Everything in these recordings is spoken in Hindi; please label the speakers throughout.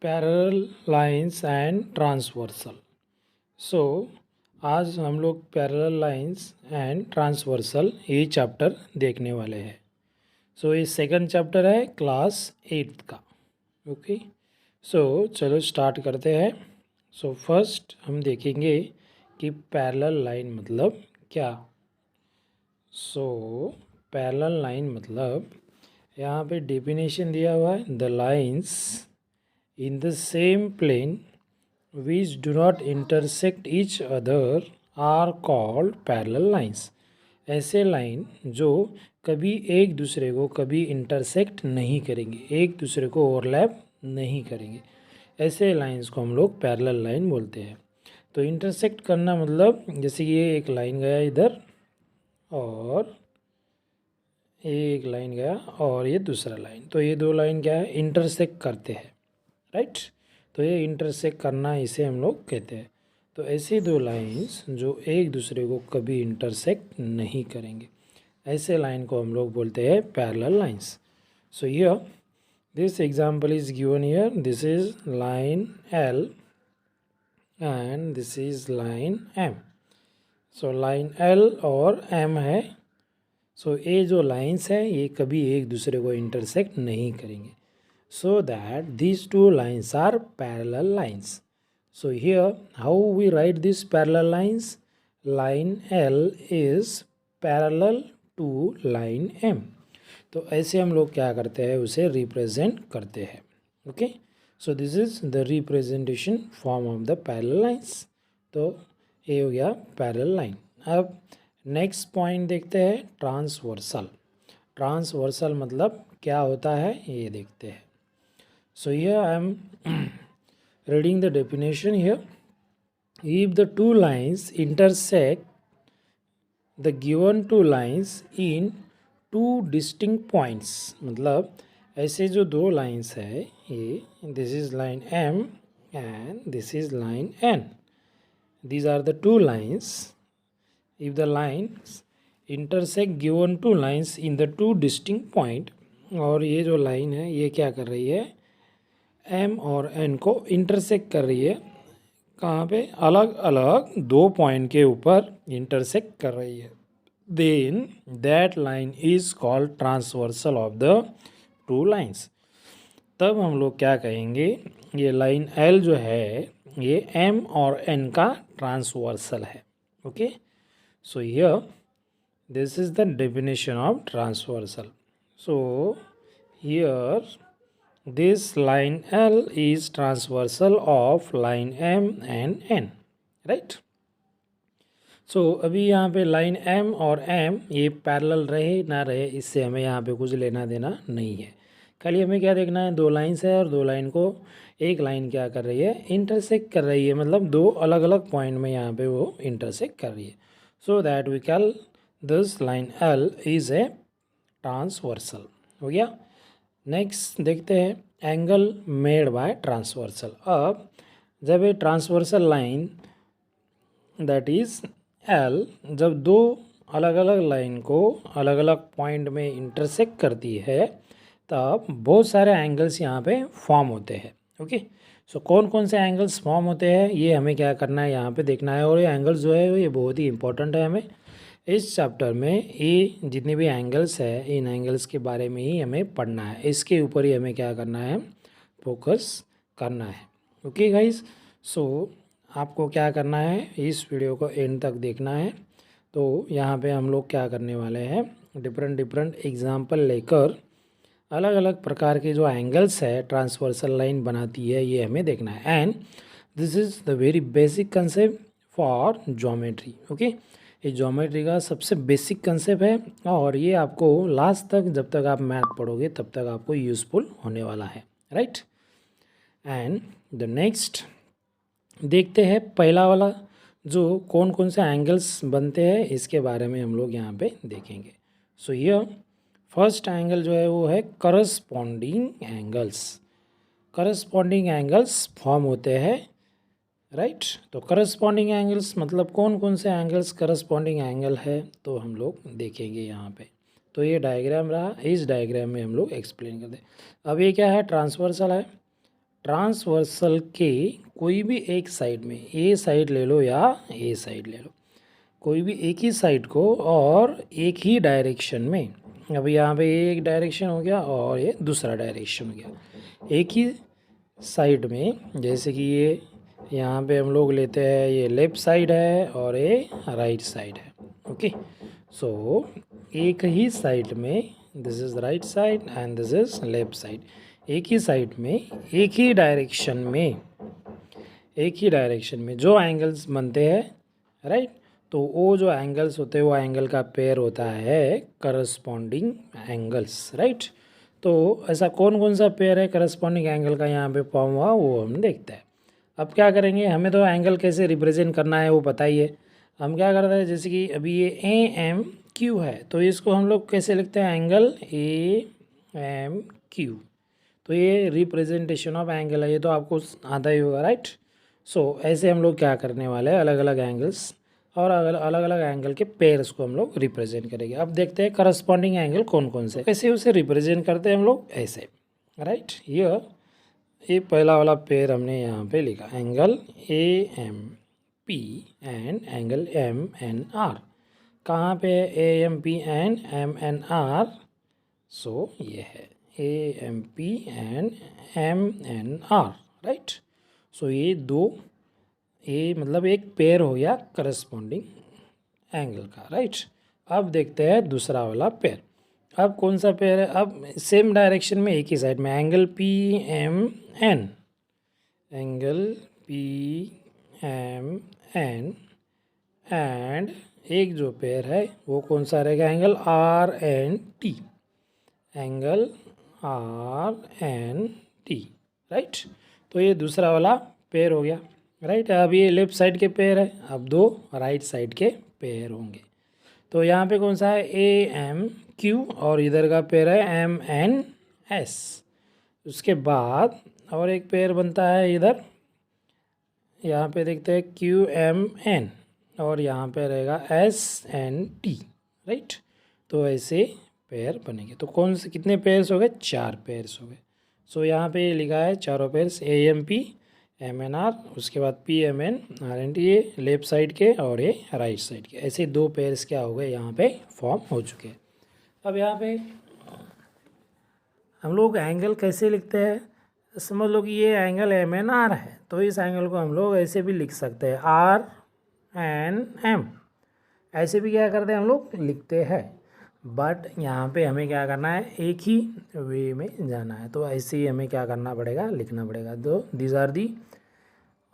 Speaker 1: Parallel lines and transversal. So आज हम लोग पैरेलल लाइंस एंड ट्रांसवर्सल ये चैप्टर देखने वाले हैं। सो ये सेकंड चैप्टर है क्लास 8 का। ओके, सो चलो स्टार्ट करते हैं। सो फर्स्ट हम देखेंगे कि पैरेलल लाइन मतलब क्या। सो पैरेलल लाइन मतलब यहाँ पे डेफिनेशन दिया हुआ है, the lines in the same plane which do not intersect each other are called parallel lines। ऐसे लाइन जो कभी एक दूसरे को कभी इंटरसेक्ट नहीं करेंगे, एक दूसरे को ओवरलैप नहीं करेंगे, ऐसे लाइंस को हम लोग पैरेलल लाइन बोलते हैं। तो इंटरसेक्ट करना मतलब जैसे ये एक लाइन गया इधर और एक लाइन गया और ये दूसरा लाइन, तो ये दो लाइन क्या है, इंटरसेक्ट करते हैं, राइट। तो ये इंटरसेक्ट करना इसे हम लोग कहते हैं। तो ऐसी दो लाइंस जो एक दूसरे को कभी इंटरसेक्ट नहीं करेंगे, ऐसे लाइन को हम लोग बोलते हैं parallel lines. So here this example is given here, this is line L and this is line M. So line L और एम है। सो ये जो लाइंस है ये कभी एक दूसरे को इंटरसेक्ट नहीं करेंगे, so that these two lines are parallel lines. So here how we write these parallel lines? Line L is parallel to line M. तो ऐसे हम लोग क्या करते हैं, उसे रिप्रेजेंट करते हैं। Okay, so this is the representation form of the parallel lines. तो ये हो गया पैरेलल लाइन। अब नेक्स्ट पॉइंट देखते हैं, ट्रांसवर्सल। ट्रांसवर्सल मतलब क्या होता है ये देखते हैं। So here I am reading the definition here. If the two lines intersect the given two lines in two distinct points, मतलब ऐसे जो दो लाइंस है ये, this is line M and this is line N. These are the two lines. If the lines intersect given two lines in the two distinct point, और ये जो लाइन है ये क्या कर रही है, एम और एन को इंटरसेक्ट कर रही है। कहाँ पे, अलग अलग दो पॉइंट के ऊपर इंटरसेक्ट कर रही है। Then that line is called transversal of the two lines. तब हम लोग क्या कहेंगे, ये लाइन एल जो है ये एम और एन का ट्रांसवर्सल है। Okay, so here this is the definition of transversal. So here this line L is transversal of line M and N, right? So अभी यहाँ पे लाइन M और M ये पैरेलल रहे ना रहे, इससे हमें यहाँ पे कुछ लेना देना नहीं है। खाली हमें क्या देखना है, दो लाइंस है और दो लाइन को एक लाइन क्या कर रही है, इंटरसेक्ट कर रही है, मतलब दो अलग अलग पॉइंट में यहाँ पे वो इंटरसेक्ट कर रही है। So that we call this line L is a transversal. हो गया। नेक्स्ट देखते हैं एंगल मेड बाय ट्रांसवर्सल। अब जब ये transversal line that is L जब दो अलग अलग लाइन को अलग अलग पॉइंट में इंटरसेक्ट करती है तब बहुत सारे एंगल्स यहाँ पे फॉर्म होते हैं। ओके, सो कौन कौन से एंगल्स फॉर्म होते हैं ये हमें क्या करना है, यहाँ पे देखना है। और ये एंगल्स जो है ये बहुत ही इंपॉर्टेंट है। हमें इस चैप्टर में ये जितने भी एंगल्स है इन एंगल्स के बारे में ही हमें पढ़ना है, इसके ऊपर ही हमें क्या करना है, फोकस करना है। ओके गाइस, सो आपको क्या करना है, इस वीडियो को एंड तक देखना है। तो यहाँ पे हम लोग क्या करने वाले हैं, डिफरेंट एग्जांपल लेकर अलग अलग प्रकार के जो एंगल्स है ट्रांसवर्सल लाइन बनाती है ये हमें देखना है। And this is the very basic concept for geometry. Okay, ये ज्योमेट्री का सबसे बेसिक कंसेप्ट है और ये आपको लास्ट तक जब तक आप मैथ पढ़ोगे तब तक आपको यूज़फुल होने वाला है, राइट। एंड द नेक्स्ट देखते हैं पहला वाला, जो कौन कौन से एंगल्स बनते हैं इसके बारे में हम लोग यहाँ पे देखेंगे। सो हियर फर्स्ट एंगल जो है वो है corresponding angles. Corresponding angles form होते हैं राइट। तो करस्पॉन्डिंग एंगल्स मतलब कौन कौन से एंगल्स करस्पॉन्डिंग एंगल है तो हम लोग देखेंगे यहाँ पे। तो ये डायग्राम रहा, इस डायग्राम में हम लोग एक्सप्लेन कर दें। अब ये क्या है, ट्रांसवर्सल है। ट्रांसवर्सल के कोई भी एक साइड में, ए साइड ले लो या ए साइड ले लो, कोई भी एक ही साइड को और एक ही डायरेक्शन में, अब यहाँ पे ये एक डायरेक्शन हो गया और ये दूसरा डायरेक्शन हो गया, एक ही साइड में, जैसे कि ये यहाँ पे हम लोग लेते हैं ये लेफ़्ट साइड है और ये राइट साइड है। ओके, सो एक ही साइड में, this is right side and this is left side, एक ही साइड में एक ही डायरेक्शन में, एक ही डायरेक्शन में जो एंगल्स बनते हैं, राइट, तो वो जो एंगल्स होते हैं वो एंगल का पेयर होता है करस्पॉन्डिंग एंगल्स, राइट। तो ऐसा कौन कौन सा पेयर है करस्पॉन्डिंग एंगल का यहाँ पे फॉर्म हुआ वो हम देखते हैं। अब क्या करेंगे, हमें तो एंगल कैसे रिप्रेजेंट करना है वो पता ही है। हम क्या करते हैं, जैसे कि अभी ये ए एम क्यू है तो इसको हम लोग कैसे लिखते हैं, एंगल ए एम क्यू। तो ये रिप्रेजेंटेशन ऑफ एंगल है, ये तो आपको आता ही होगा, राइट। सो ऐसे हम लोग क्या करने वाले हैं, अलग अलग एंगल्स और अलग अलग एंगल के पेयर्स को हम लोग रिप्रेजेंट करेंगे। अब देखते हैं करस्पॉन्डिंग एंगल कौन कौन से, कैसे उसे रिप्रेजेंट करते हैं हम लोग, ऐसे, राइट। ये पहला वाला पेयर हमने यहाँ पे लिखा, angle A M P and angle M N R. कहाँ पे है A M P and M N R, so ये है A M P and M N R, right. So ये दो, ये मतलब एक पेयर हो गया करस्पॉन्डिंग एंगल का, राइट। अब देखते हैं दूसरा वाला पेयर। अब कौन सा पेयर है, अब सेम डायरेक्शन में एक ही साइड में, angle P M N, angle P M N and एक जो पेयर है वो कौन सा रहेगा, angle R N T, angle R N T, right. तो ये दूसरा वाला पेयर हो गया, राइट। अब ये लेफ्ट साइड के पेयर है, अब दो राइट साइड के पेयर होंगे। तो यहाँ पे कौन सा है, ए एम क्यू और इधर का पेयर है एम एन एस। उसके बाद और एक पेयर बनता है इधर, यहाँ पे देखते हैं क्यू एम एन और यहाँ पे रहेगा एस एन टी, राइट। तो ऐसे पेयर बनेंगे। तो कौन से कितने पेयर्स हो गए, 4 पेयर्स हो गए। सो यहाँ पे लिखा है चारों pairs, A M P M N R, उसके बाद P M N R N T, ये लेफ्ट साइड के और ये राइट साइड के, ऐसे 2 पेयर्स क्या हो गए यहाँ पे फॉर्म हो चुके हैं। अब यहाँ पे हम लोग एंगल कैसे लिखते हैं, समझ लो कि ये एंगल एम एन आर है तो इस एंगल को हम लोग ऐसे भी लिख सकते हैं, आर एन एम, ऐसे भी क्या करते हैं हम लोग लिखते हैं। बट यहाँ पे हमें क्या करना है, एक ही वे में जाना है, तो ऐसे ही हमें क्या करना पड़ेगा, लिखना पड़ेगा। तो these are the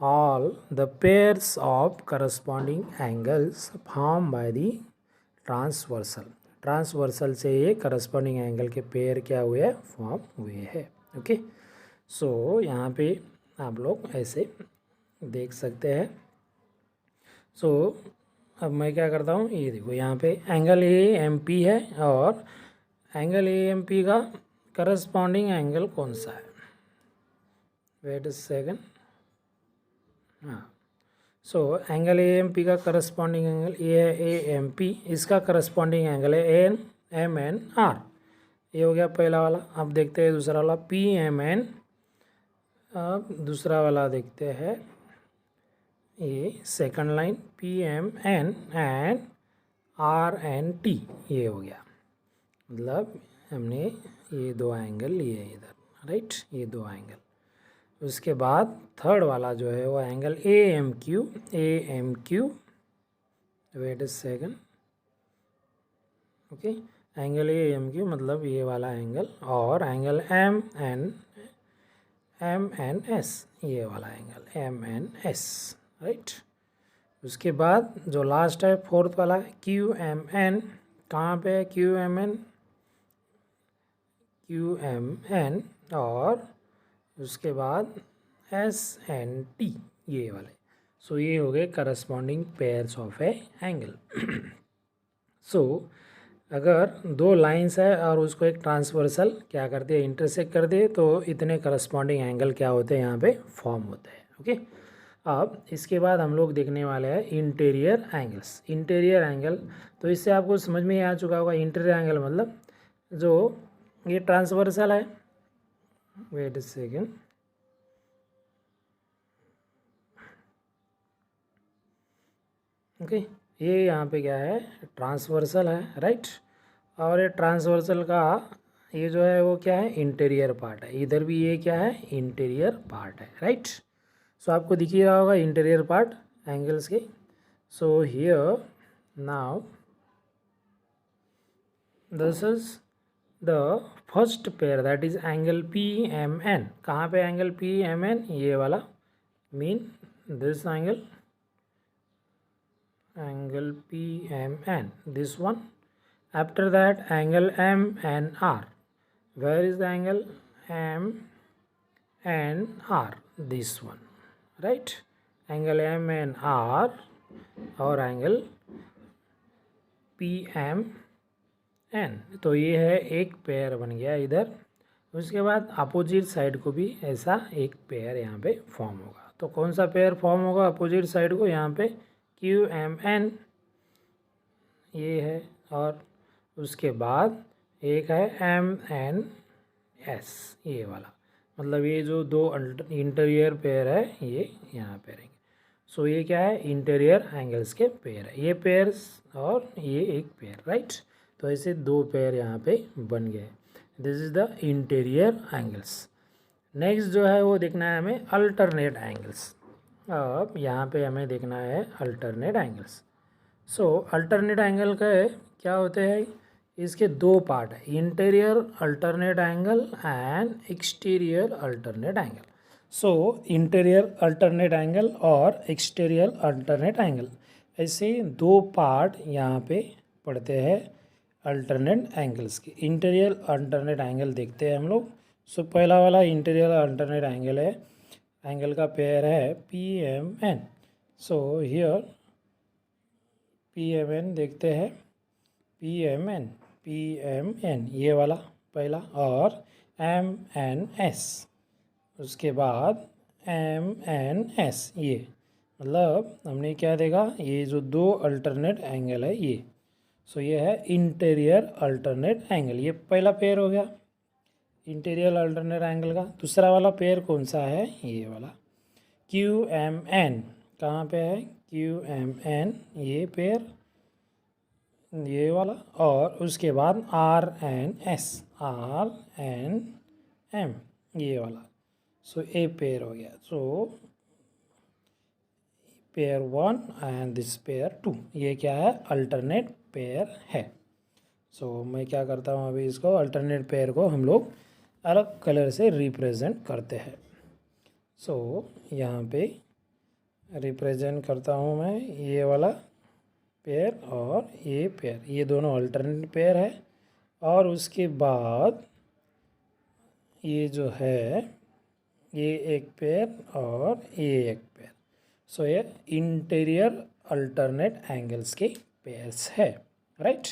Speaker 1: all the pairs of corresponding angles form by the transversal. Transversal से ये करस्पॉन्डिंग एंगल के पेयर क्या हुए हैं, फॉर्म हुए हैं। ओके, सो यहाँ पे आप लोग ऐसे देख सकते हैं। सो अब मैं क्या करता हूँ, ये देखो यहाँ पे एंगल ए एम पी है और एंगल ए एम पी का करस्पॉन्डिंग एंगल कौन सा है, वेट अ सेकंड, हाँ। So angle A M P का करस्पॉन्डिंग एंगल ये है ए एम पी, इसका करस्पॉन्डिंग एंगल है एन एम एन आर, ये हो गया पहला वाला। अब देखते हैं दूसरा वाला पी एम एन, अब दूसरा वाला देखते हैं, ये second line P M N and R N T, ये हो गया, मतलब हमने ये 2 एंगल लिए इधर, राइट, ये 2 एंगल। उसके बाद थर्ड वाला जो है वो angle A M Q, wait a second, okay, angle A M Q मतलब ये वाला एंगल, और एंगल एम एन एस, ये वाला angle M N S, right. उसके बाद जो लास्ट है फोर्थ वाला क्यू एम एन, कहाँ पे है क्यू एम एन और उसके बाद एस एन टी, ये वाले। सो ये हो गए corresponding pairs of a angle. So अगर 2 लाइंस है और उसको एक ट्रांसवर्सल क्या करते हैं, इंटरसेक्ट कर दे, तो इतने करस्पॉन्डिंग एंगल क्या होते हैं यहाँ पे फॉर्म होते हैं। ओके, अब इसके बाद हम लोग देखने वाले हैं इंटीरियर एंगल्स। इंटीरियर एंगल, तो इससे आपको समझ में आ चुका होगा इंटीरियर एंगल मतलब जो ये ट्रांसवर्सल है, वेट अ सेकेंड, ओके, ये यहाँ पे क्या है, ट्रांसवर्सल है, राइट। और ये ट्रांसवर्सल का ये जो है वो क्या है, इंटीरियर पार्ट है। इधर भी ये क्या है, इंटीरियर पार्ट है, राइट। सो आपको दिख ही रहा होगा इंटीरियर पार्ट एंगल्स के। So here now this is the first pair, that is angle P M N. कहाँ पे एंगल पी एम एन, ये वाला, mean this angle PMN, this one. After that angle MNR. Where is the angle MNR? This one, right? Angle MNR और angle PMN, तो ये है एक पेयर बन गया इधर। उसके बाद अपोजिट साइड को भी ऐसा एक पेयर यहाँ पे फॉर्म होगा। तो कौन सा पेयर फॉर्म होगा अपोजिट साइड को, यहाँ पे QMN ये है, और उसके बाद एक है MNS ये वाला, मतलब ये जो दो इंटीरियर पेयर है ये यहाँ पे रहेंगे। सो ये क्या है, इंटीरियर एंगल्स के पेयर है, ये पेयर्स और ये एक पेयर, राइट। तो ऐसे दो पेयर यहाँ पे बन गए। This is the interior angles. Next जो है वो देखना है हमें अल्टरनेट एंगल्स। अब यहाँ पे हमें देखना है अल्टरनेट एंगल्स। सो अल्टरनेट एंगल का क्या होते हैं, इसके दो पार्ट है, interior alternate angle and exterior alternate angle. So interior alternate angle और एक्सटीरियर अल्टरनेट एंगल, ऐसे दो पार्ट यहाँ पे पढ़ते हैं अल्टरनेट एंगल्स के। इंटीरियर अल्टरनेट एंगल देखते हैं हम लोग। सो पहला वाला इंटीरियर अल्टरनेट एंगल है, एंगल का पेयर है PMN। सो हियर PMN देखते हैं, PMN ये वाला पहला, और MNS उसके बाद MNS, ये मतलब हमने क्या देखा, ये जो दो अल्टरनेट एंगल है ये। सो ये है इंटीरियर अल्टरनेट एंगल, ये पहला पेयर हो गया इंटीरियर अल्टरनेट एंगल का। दूसरा वाला पेयर कौन सा है, ये वाला QMN, कहाँ पे है QMN ये पेयर, ये वाला, और उसके बाद RNS ये वाला। सो ए पेयर हो गया। सो पेयर 1 एंड दिस पेयर 2, ये क्या है, अल्टरनेट पेयर है। सो मैं क्या करता हूँ अभी, इसको अल्टरनेट पेयर को हम लोग अलग कलर से रिप्रेजेंट करते हैं। सो यहाँ पे रिप्रेजेंट करता हूँ मैं ये वाला पेयर और ये पेयर, ये दोनों अल्टरनेट पेयर है। और उसके बाद ये जो है ये एक पेयर और ये एक पेयर। सो ये इंटीरियर अल्टरनेट एंगल्स के पेयर्स है, राइट।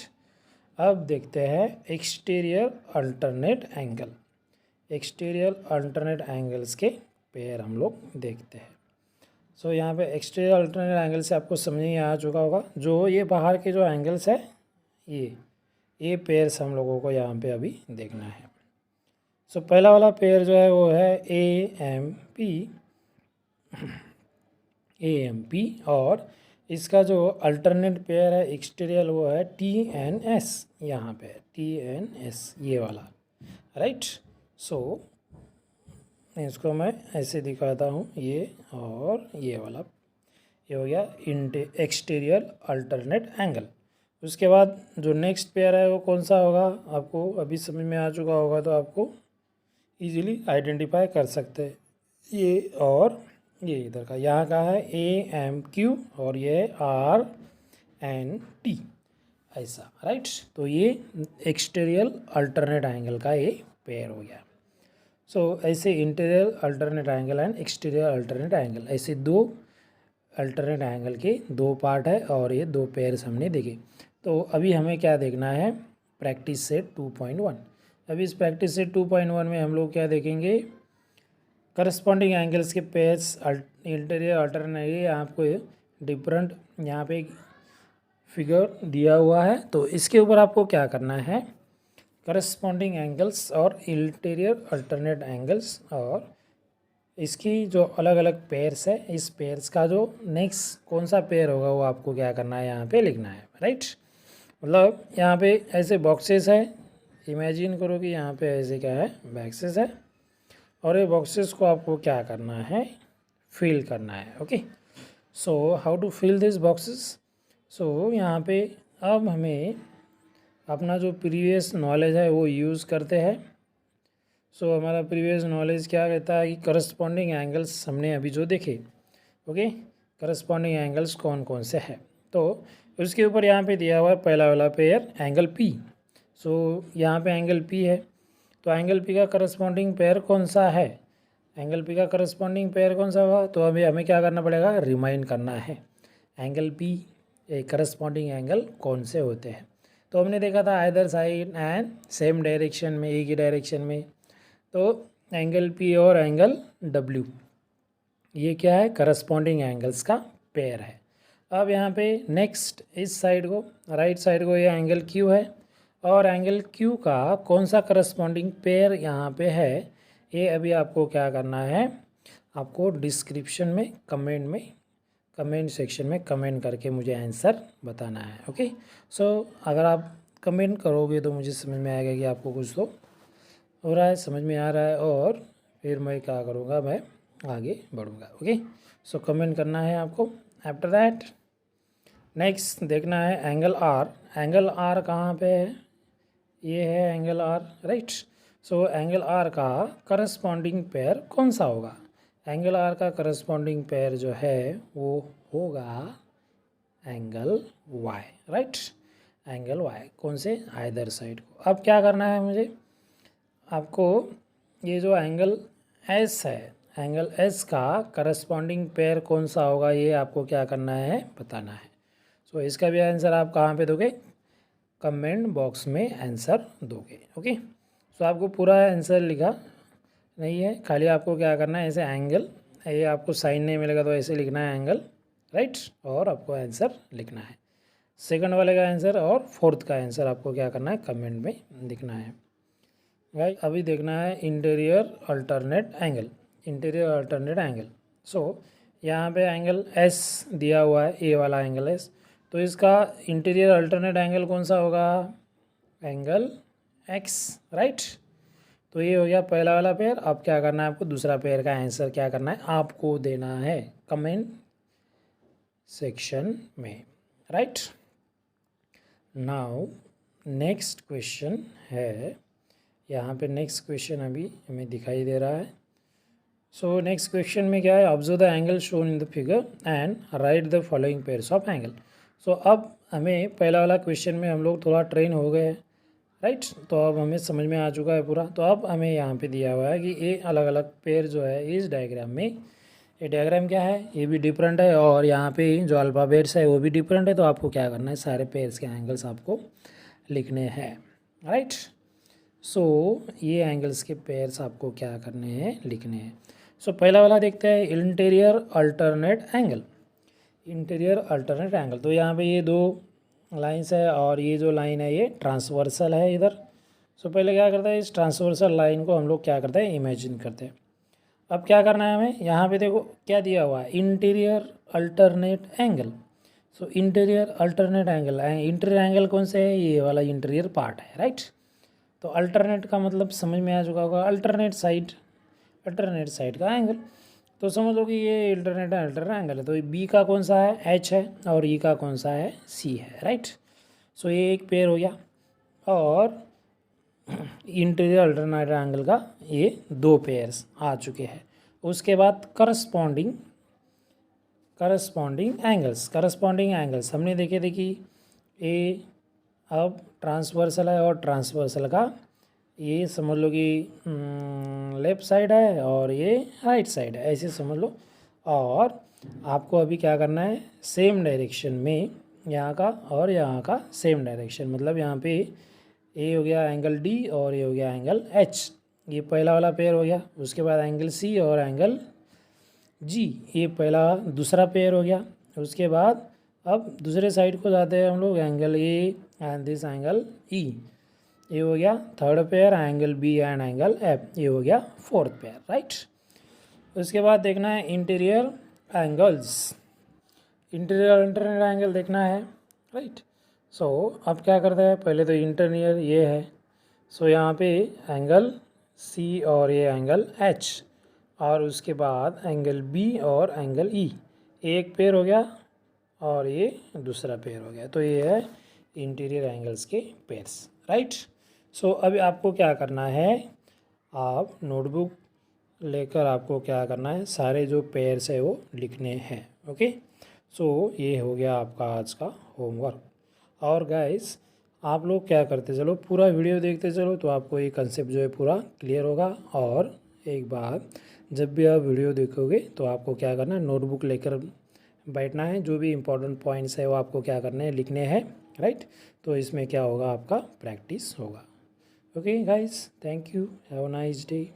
Speaker 1: अब देखते हैं exterior alternate angle. Exterior alternate angles के पेयर हम लोग देखते हैं। सो यहाँ पे एक्सटीरियर अल्टरनेट एंगल से आपको समझ में आ चुका होगा, जो ये बाहर के जो एंगल्स है ये पेयर्स हम लोगों को यहाँ पे अभी देखना है। सो पहला वाला पेयर जो है वो है AMP, और इसका जो अल्टरनेट पेयर है एक्सटीरियर वो है TNS, यहाँ पे TNS ये वाला, राइट। सो इसको मैं ऐसे दिखाता हूँ, ये और ये वाला, ये हो गया एक्सटीरियर अल्टरनेट एंगल। उसके बाद जो नेक्स्ट पेयर है वो कौन सा होगा, आपको अभी समझ में आ चुका होगा, तो आपको इजीली आइडेंटिफाई कर सकते हैं। ये और ये इधर का, यहाँ का है AMQ और ये RNT, ऐसा, राइट। तो ये एक्सटीरियर अल्टरनेट एंगल का ये पेयर हो गया। सो ऐसे interior alternate angle and exterior alternate angle, ऐसे दो अल्टरनेट एंगल के दो पार्ट है और ये दो पेयर्स हमने देखे। तो अभी हमें क्या देखना है, प्रैक्टिस सेट 2.1। अभी इस प्रैक्टिस सेट 2.1 में हम लोग क्या देखेंगे, करस्पॉन्डिंग एंगल्स के पेयर्स इंटीरियर अल्टरनेट, ये आपको डिफरेंट यहाँ पे फिगर दिया हुआ है। तो इसके ऊपर आपको क्या करना है, करस्पॉन्डिंग एंगल्स और इंटीरियर अल्टरनेट एंगल्स और इसकी जो अलग अलग पेयर्स है, इस पेयर्स का जो नेक्स्ट कौन सा पेयर होगा वो आपको क्या करना है, यहाँ पे लिखना है, राइट। मतलब यहाँ पे ऐसे बॉक्सेस है, इमेजिन करो कि यहाँ पे ऐसे क्या है, बॉक्सेस है, और ये बॉक्सेस को आपको क्या करना है, फिल करना है। Okay, so how to fill this boxes. So यहाँ पे अब हमें अपना जो प्रीवियस नॉलेज है वो यूज़ करते हैं। सो हमारा प्रीवियस नॉलेज क्या कहता है कि करस्पॉन्डिंग एंगल्स हमने अभी जो देखे, ओके, करस्पॉन्डिंग एंगल्स कौन कौन से हैं। तो उसके ऊपर यहाँ पे दिया हुआ है पहला वाला पेयर एंगल पी। सो यहाँ पे एंगल पी है, तो एंगल पी का करस्पॉन्डिंग पेयर कौन सा है, एंगल पी का करस्पॉन्डिंग पेयर कौन सा होगा, तो अभी हमें क्या करना पड़ेगा, रिमाइंड करना है एंगल पी करस्पॉन्डिंग एंगल कौन से होते हैं। तो हमने देखा था either side and same direction में, एक ही डायरेक्शन में। तो एंगल पी और एंगल डब्ल्यू, ये क्या है, करस्पॉन्डिंग एंगल्स का पेयर है। अब यहाँ पे नेक्स्ट इस साइड को, राइट साइड को, ये एंगल क्यू है, और एंगल क्यू का कौन सा करस्पॉन्डिंग पेयर यहाँ पे है, ये अभी आपको क्या करना है, आपको डिस्क्रिप्शन में कमेंट सेक्शन में कमेंट करके मुझे आंसर बताना है। ओके, सो अगर आप कमेंट करोगे तो मुझे समझ में आएगा कि आपको कुछ तो हो रहा है, समझ में आ रहा है, और फिर मैं क्या करूँगा, मैं आगे बढ़ूँगा। ओके, सो कमेंट करना है आपको। आफ्टर दैट नेक्स्ट देखना है एंगल आर। एंगल आर कहाँ पे है, ये है angle R, right. So angle R का करस्पॉन्डिंग पेयर कौन सा होगा, एंगल आर का करस्पॉन्डिंग पेयर जो है वो होगा angle Y, right, angle Y, कौन से, आइदर साइड को। अब क्या करना है मुझे, आपको ये जो एंगल एस है, एंगल एस का करस्पॉन्डिंग पेयर कौन सा होगा, ये आपको क्या करना है, बताना है। सो इसका भी आंसर आप कहाँ पे दोगे, कमेंट बॉक्स में आंसर दोगे। ओके, सो आपको पूरा आंसर लिखा नहीं है, खाली आपको क्या करना है, ऐसे एंगल, ये आपको साइन नहीं मिलेगा तो ऐसे लिखना है एंगल, राइट, और आपको आंसर लिखना है सेकंड वाले का आंसर, और फोर्थ का आंसर आपको क्या करना है, कमेंट में लिखना है। राइट, अभी देखना है interior alternate angle, interior alternate angle. So यहाँ पे एंगल एस दिया हुआ है, ए वाला एंगल एस, तो इसका इंटीरियर अल्टरनेट एंगल कौन सा होगा, एंगल एक्स, राइट। तो ये हो गया पहला वाला पेयर। अब क्या करना है आपको, दूसरा पेयर का आंसर क्या करना है, आपको देना है कमेंट सेक्शन में, राइट। नाउ नेक्स्ट क्वेश्चन है, यहाँ पे नेक्स्ट क्वेश्चन अभी हमें दिखाई दे रहा है। सो नेक्स्ट क्वेश्चन में क्या है, observe the angle shown in the figure and write the following pairs of angle. So अब हमें पहला वाला क्वेश्चन में हम लोग थोड़ा ट्रेन हो गए हैं, राइट, तो अब हमें समझ में आ चुका है पूरा। तो अब हमें यहाँ पे दिया हुआ है कि ये अलग अलग पेयर जो है इस डायग्राम में, ये डायग्राम क्या है, ये भी डिफरेंट है, और यहाँ पे जो अल्फ़ाबेट्स है वो भी डिफरेंट है। तो आपको क्या करना है, सारे पेयर्स के एंगल्स आपको लिखने हैं, राइट। सो ये एंगल्स के पेयर्स आपको क्या करने हैं, लिखने हैं। सो पहला वाला देखते हैं, interior alternate angle, interior alternate angle. तो यहाँ पे ये दो लाइंस है, और ये जो लाइन है ये ट्रांसवर्सल है इधर। सो पहले क्या करते हैं, इस ट्रांसवर्सल लाइन को हम लोग क्या करते हैं, इमेजिन करते हैं। अब क्या करना है हमें, यहाँ पे देखो क्या दिया हुआ है, interior alternate angle. So interior alternate angle, interior angle कौन से है, ये वाला इंटीरियर पार्ट है, राइट। तो अल्टरनेट का मतलब समझ में आ चुका होगा, अल्टरनेट साइड का एंगल। तो समझ लो कि ये अल्टरनेट एंगल है। तो बी का कौन सा है, एच है, और ई का कौन सा है, सी है, राइट। सो ये एक पेयर हो गया, और इंटीरियर अल्टरनेट एंगल का ये दो पेयर्स आ चुके हैं। उसके बाद करस्पॉन्डिंग एंगल्स हमने देखी ए, अब ट्रांसवर्सल है, और ट्रांसवर्सल का ये समझ लो कि लेफ़्ट साइड है और ये राइट साइड है, ऐसे समझ लो। और आपको अभी क्या करना है, सेम डायरेक्शन में यहाँ का और यहाँ का सेम डायरेक्शन, मतलब यहाँ पे ये हो गया एंगल डी और ये हो गया एंगल एच, ये पहला वाला पेयर हो गया। उसके बाद एंगल सी और एंगल जी, ये पहला दूसरा पेयर हो गया। उसके बाद अब दूसरे साइड को जाते हैं हम लोग, angle A and this angle E, ये हो गया third pair. Angle B and angle F, ये हो गया फोर्थ पेयर, राइट। उसके बाद देखना है interior angles, interior internal angle देखना है, राइट। सो अब क्या करते हैं, पहले तो इंटरनियर ये है। सो यहाँ पे एंगल सी और ये एंगल एच, और उसके बाद एंगल बी और एंगल ई, एक पेयर हो गया और ये दूसरा पेयर हो गया। तो ये है इंटीरियर एंगल्स के पेयर्स, राइट। सो अभी आपको क्या करना है, आप नोटबुक लेकर आपको क्या करना है, सारे जो पेयर्स है वो लिखने हैं, ओके। सो ये हो गया आपका आज का होमवर्क। और गाइस आप लोग क्या करते चलो, पूरा वीडियो देखते चलो, तो आपको ये कंसेप्ट जो है पूरा क्लियर होगा। और एक बात, जब भी आप वीडियो देखोगे तो आपको क्या करना है, नोटबुक लेकर बैठना है। जो भी इम्पोर्टेंट पॉइंट्स है वो आपको क्या करने हैं, लिखने हैं, राइट। तो इसमें क्या होगा, आपका प्रैक्टिस होगा। Okay guys, thank you, have a nice day.